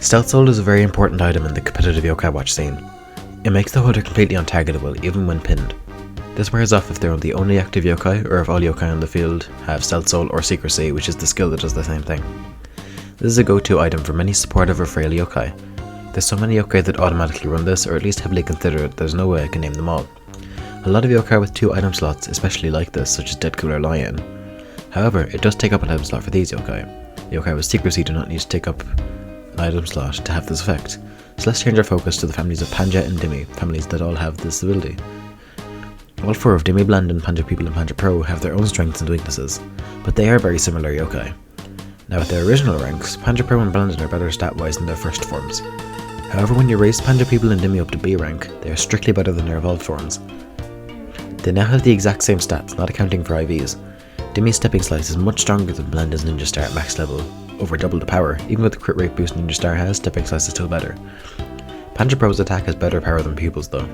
Stealth Soul is a very important item in the competitive yokai watch scene. It makes the holder completely untargetable even when pinned. This wears off if they're the only active yokai or if all yokai on the field have Stealth Soul or Secrecy, which is the skill that does the same thing. This is a go-to item for many supportive or frail yokai. There's so many yokai that automatically run this or at least heavily consider it, there's no way I can name them all. A lot of yokai with 2 item slots especially like this, such as Deadpool or Lion. However, it does take up an item slot for these yokai. Yokai with Secrecy do not need to take up an item slot to have this effect, so let's change our focus to the families of Panja and Dimmy, families that all have this ability. All 4 of Dimmy, Blandon, Panja People and Panja Pro have their own strengths and weaknesses, but they are very similar yokai. Now at their original ranks, Panja Pro and Blandon are better stat-wise than their first forms. However, when you raise Panja People and Dimmy up to B rank, they are strictly better than their evolved forms. They now have the exact same stats, not accounting for IVs. Dimmy's Stepping Slice is much stronger than Blandon's Ninja Star at max level, over double the power. Even with the crit rate boost Ninja Star has, Stepping Slice is still better. Panja Pro's attack has better power than Pupil's though.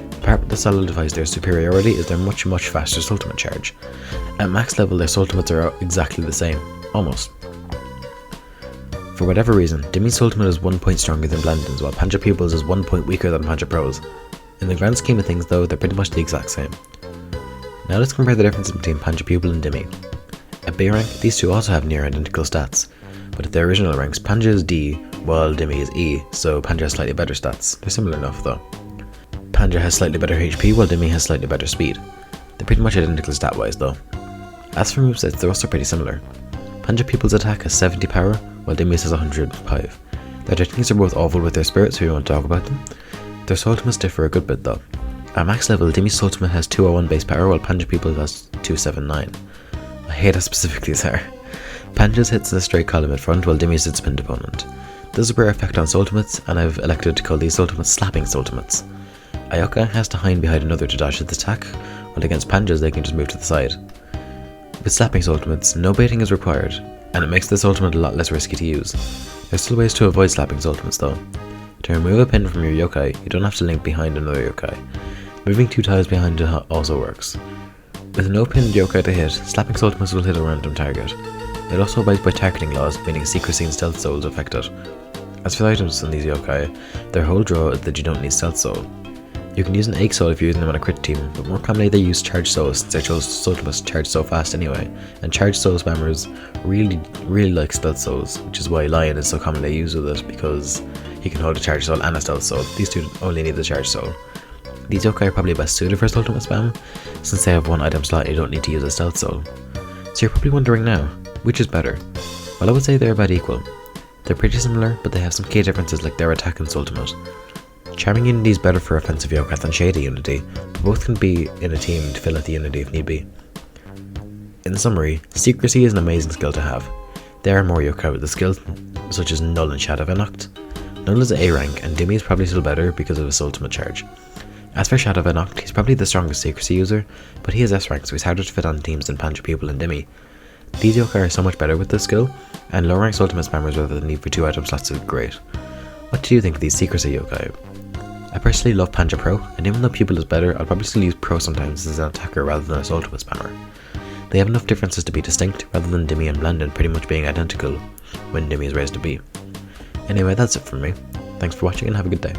The part that solidifies their superiority is their much faster Ultimate charge. At max level their Ultimates are exactly the same, almost. For whatever reason, Dimmy's Ultimate is 1 point stronger than Blandon's, while Panja Pupil's is 1 point weaker than Panja Pro's. In the grand scheme of things though, they're pretty much the exact same. Now let's compare the differences between Panja Pupil and Dimmy. At B rank, these two also have near identical stats, but at their original ranks, Panja is D, while Dimmy is E, so Panja has slightly better stats. They're similar enough though. Panja has slightly better HP, while Dimmy has slightly better speed. They're pretty much identical stat-wise though. As for movesets, they're also pretty similar. Panja Pupil's attack has 70 power, while Dimmy's has 105. Their techniques are both awful with their spirits, so we won't talk about them. Their ultimates differ a good bit though. At max level, Dimmy's ultimate has 201 base power, while Panja Pupil's has 279. I hate how specific these are. Panja's hits in a straight column in front, while Dimmy's hits pinned opponent. This is a rare effect on ultimates, and I've elected to call these ultimates slapping ultimates. A yokai has to hide behind another to dodge the attack, while against Panjas they can just move to the side. With slapping ultimates, no baiting is required, and it makes this ultimate a lot less risky to use. There's still ways to avoid slapping ultimates though. To remove a pin from your yokai, you don't have to link behind another yokai. Moving 2 tiles behind it also works. With no pinned yokai to hit, slapping ultimates will hit a random target. It also abides by targeting laws, meaning Secrecy and Stealth Souls affect it. As for the items on these yokai, their whole draw is that you don't need Stealth Soul. You can use an Egg Soul if you're using them on a crit team, but more commonly they use Charged Souls since their ultimates charge so fast anyway, and Charged Soul spammers really like Stealth Souls, which is why Lion is so commonly used with it, because he can hold a Charged Soul and a Stealth Soul. These two only need the Charged Soul. These yokai are probably best suited for ultimate spam, since they have 1 item slot and you don't need to use a Stealth Soul. So you're probably wondering now, which is better? Well, I would say they're about equal. They're pretty similar, but they have some key differences like their attack and ultimate. Charming Unity is better for offensive yokai than Shady Unity, but both can be in a team to fill out the Unity if need be. In summary, Secrecy is an amazing skill to have. There are more yokai with the skills such as Null and Shadow Venoct. Null is A rank, and Dimmy is probably still better because of his ultimate charge. As for Shadow Venoct, he's probably the strongest Secrecy user, but he is S rank, so he's harder to fit on teams than Panja Pupil and Dimmy. These yokai are so much better with this skill, and low rank ultimate spammers with the need for 2 item slots is great. What do you think of these Secrecy yokai? I personally love Panja Pro, and even though Pupil is better, I'll probably still use Pro sometimes as an attacker rather than as ultimate spammer. They have enough differences to be distinct, rather than Dimmy and Blandon pretty much being identical when Dimmy is raised to B. Anyway, that's it from me. Thanks for watching and have a good day.